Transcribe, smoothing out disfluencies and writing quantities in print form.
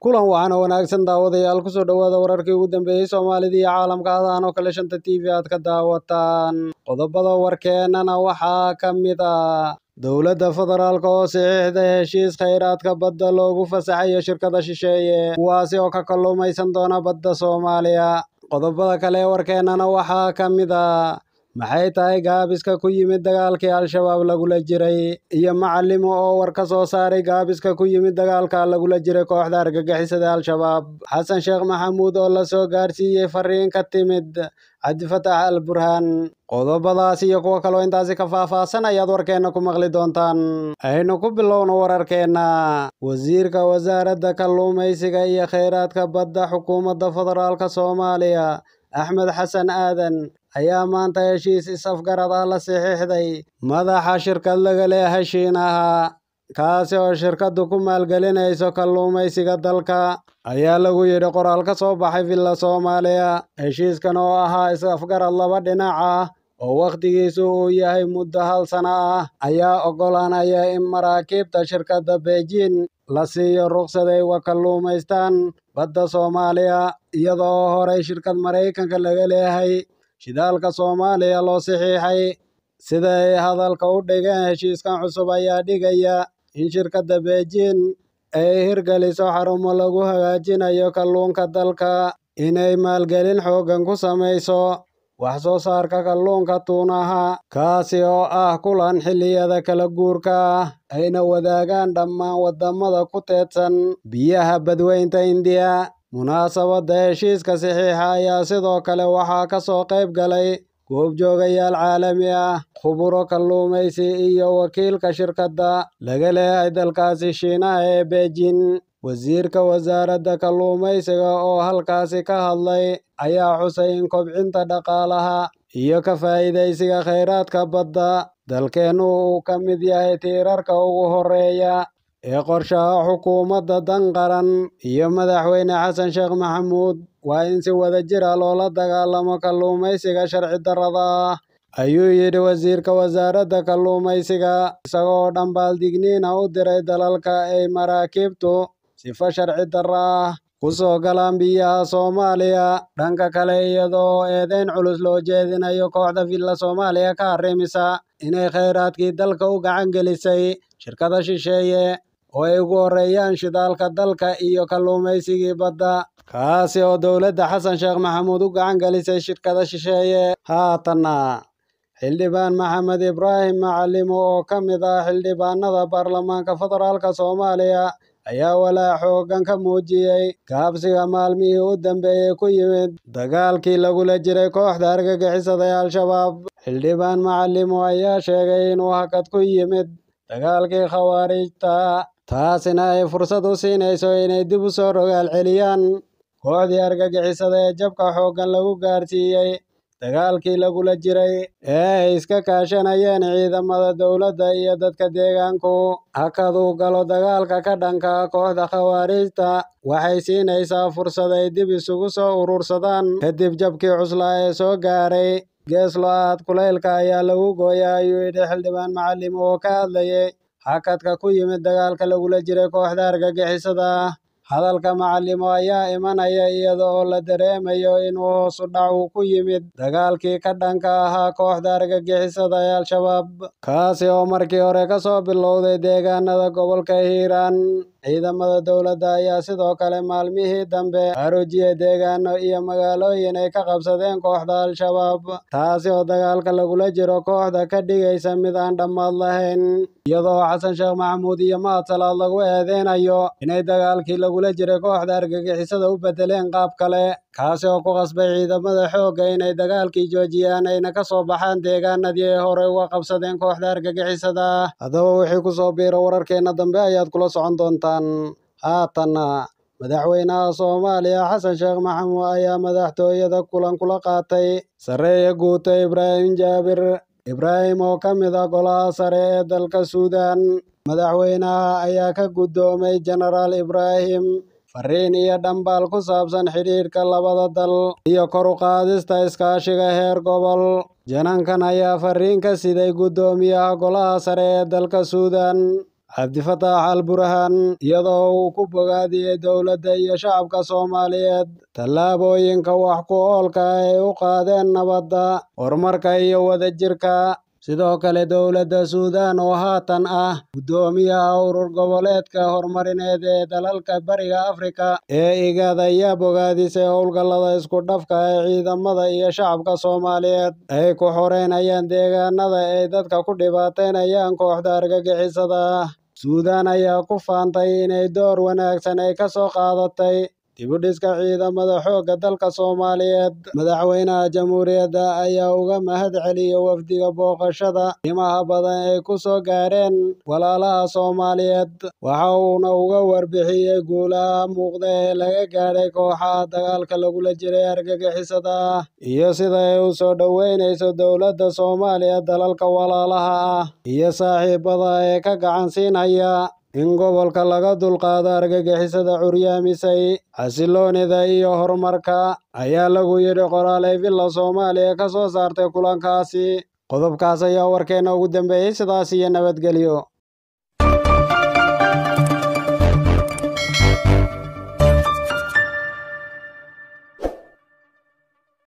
kulan waxaana wanaagsan daawadayaal ku soo dhawaada wararkii ugu dambeeyay Soomaalida iyo caalamka ahaan oo kale shanta TV aad ka daawataan qodobada warkeenana waxaa ka mid ah dowladda federaalka oo saxiixday heshiis kheyraadka badda loogu fasaxayo shirkada shisheeye kuwaasi oo ka kalluumaysan doona badda Soomaaliya qodobada kale warkeenana waxaa ka mid ah maxay tahay gaabiska ku yimid dagaalkii al-shabaab lagula jiray iyo macallimo oo war ka soo saaray gaabiska ku yimid dagaalka lagula jiray kooxda argagixisada al-shabaab xasan sheekh maxamuud oo la soo gaarsiiyey fariin ka timid cabdifataax al-burhaan qodobadaas iyo kuwa kaloo intaasi ka faahfaahsan ayaad warkeena ku maqli doontaan aynu ku bilowno wararkeena wasiirka wasaaradda kalluumaysiga iyo kheyraadka badda xukuumadda federaalka Soomaaliya Axmed Xasan Aadan ayaa maanta heshiis is-afgarad ah la saxiixday madaxa shirkad laga leeyahay Shiinaha kaasi oo shirkadu ku maalgelinayso kalluumaysiga dalka ayaa lagu yidhi qoraal ka soo baxay Villa Soomaaliya heshiiskan oo ahaa is-afgarad laba dhinac ah oo waqtigiisu uu yahay muddo 1 sano ah ayaa oggolaanaya in maraakiibta shirkadda Beijing la siiyo rukhsad ay uga kalluumaystaan badda Soomaaliya iyadoo horey shirkad Maraykanka laga leeyahay shidaalka Soomaaliya loo saxiixay sida ay hadalka u dhigeen heshiiskan cusub ayaa dhigaya in shirkadda Beijing ay hirgeliso xarumo lagu hagaajinayo kalluunka dalka inay maalgelin xooggan ku samayso wax soo saarka kalluunka tuunaha kaasi oo ah kulan xilliyada kala guurka ah ayna wadaagaan dhammaan wadamada ku teedsan biyaha badweynta Indiya munaasabadda heshiiska saxiixa ayaa sidoo kale waxaa ka soo qayb galay goobjoogayaal caalami ah khuburo kalluumaysi iyo wakiilka shirkadda laga leeyahay dalkaasi Shiinaha ee Beijing wasiirka wasaaradda kalluumaysiga oo halkaasi ka hadlay ayaa xusay in kobcinta dhaqaalaha iyo ka faa'iidaysiga kheyraadka badda dalkeenu uu ka mid yahay tiirarka ugu horeeya ee qorshaha xukuumadda dan qaran iyo madaxweyne xasan sheekh maxamuud waa in si wadajir ah loola dagaalamo kalluumaysiga sharci darrada ah ayuu yidhi wasiirka wasaaradda kalluumaysiga isagoo dhambaal digniin ah u diray dalalka ay maraakiibtu sifa sharci darra ah ku soo galaan biyaha Soomaaliya dhanka kale iyadoo eedeyn culus loo jeedinayo kooxda Villa Soomaaliya ka arrimisa inay kheyraadkii dalka u gacan gelisay shirkada shisheeye oo ay ugu horeeyaan shidaalka dalka iyo kalluumaysigii badda kaasi oo dowladda xasan sheekh maxamuud u gacan gelisay shirkada shisheeye haatanna xildhibaan maxamed ibraahim macallimo oo ka mid ah xildhibaanada baarlamaanka federaalka Soomaaliya ayaa walaac xooggan ka muujiyey gaabsiga maalmihii u dambeeyey ku yimid dagaalkii lagula jiray kooxda argagixisada ee al-shabaab xildhibaan macallimo ayaa sheegay inuu hakad ku yimid dagaalkii khawaarijta taasina ay fursad u siinayso inay dib u soo rogaal celiyaan kooxdii argagixisada ee jabka xooggan lagu gaarsiiyey dagaalkii lagula jiray ee ay iska kaashanayeen ciidamada dowladda iyo dadka deegaanku hakad uu galo dagaalka ka dhanka kooxda khawaarijta waxay siinaysaa fursad ay dib isugu soo urursadaan kadib jabkii cuslaa ee soo gaaray geeslo aad kulaylka ayaa lagu gooyaa ayuu yidhi xildhibaan macallimo oo ka hadlayay hakadka ku yimid dagaalka lagula jiray kooxda argagixisada hadalka macallimo ayaa imanaya iyada oo la dareemayo inuu hoos u dhac ku yimid dagaalkii ka dhanka ahaa kooxda argagixisada ee al-shabaab kaasi oo markii hore ka soo bilowday deegaanada gobolka Hiiraan ciidamada dowladda ayaa sidoo kale maalmihii dambe aroojiyay deegaano iyo magaalooyin ay ka qabsadeen kooxda al-shabaab taasi oo dagaalka lagula jiro kooxda ka dhigaysa mid aan dhammaad lahayn iyadoo xasan sheekh maxamuud iyo mahad salaad lagu eedeynayo inay dagaalkii lagula jiray kooxda argagixisada u bedeleen qaab kale kaasi oo ku qasbay ciidamada xoogga inay dagaalkii joojiyaan ayna ka soo baxaan deegaanadii ay horey uga qabsadeen kooxda argagixisada haddaba wixii ku soo biiro wararkeena dambe ayaad kula socon doontaan haatanna madaxweynaha Soomaaliya xasan sheekh maxamuud ayaa madaxtooyada kulan kula qaatay sareeya guuta Ibraahim Jaabir Ibraahim oo ka mid ah golaha sare ee dalka Suudaan madaxweynaha ayaa ka guddoomay Genaraal Ibraahim fariin iyo dhambaal ku saabsan xidhiidhka labada dal iyo kor u qaadista iskaashiga heer gobol janankan ayaa fariin ka siday guddoomiyaha golaha sare ee dalka Suudaan Cabdi Fataax Al-Burhaan iyadoo uu ku bogaadiyey dowladda iyo shacabka Soomaaliyeed tallaabooyinka wax ku oolka ah ay u qaadeen nabadda, horumarka iyo wadajirka. Sidoo kale dowladda Suudaan oo haatan ah guddoomiyaha urur goboleedka horumarineed ee dalalka Bariga Afrika ee IGAD ayaa bogaadisay howlgallada isku dhafka ah ee ciidamada iyo shacabka Soomaaliyeed ay ku xoreynayaan deegaanada ay dadka ku dhibaateynayaan kooxda argagixisada ah. Suudaan ayaa ku faantay inay door wanaagsan ay ka soo qaadatay dib u dhiska ciidamada xoogga dalka Soomaaliyeed. Madaxweynaha Jamhuuriyadda ayaa uga mahadceliyey wafdiga booqashada qiimaha badan ay ku soo gaareen walaalaha Soomaaliyeed, waxa uuna uga warbixiyey guulaha muuqda ee laga gaaray kooxaha dagaalka lagula jiray argagixisada ah iyo sida ay u soo dhoweyneyso dowladda Soomaaliya dalalka walaalaha ah iyo saaxiibada ee ka gacan siinaya in gobolka laga dulqaado argagixisada curyaamisay xasilloonida iyo horumarka, ayaa lagu yidhi qoraal ay Villa Soomaaliya ka soo saartay kulankaasi. Qodobkaas ayaa warkeena ugu dambeeyey, sidaas iyo nabadgelyo.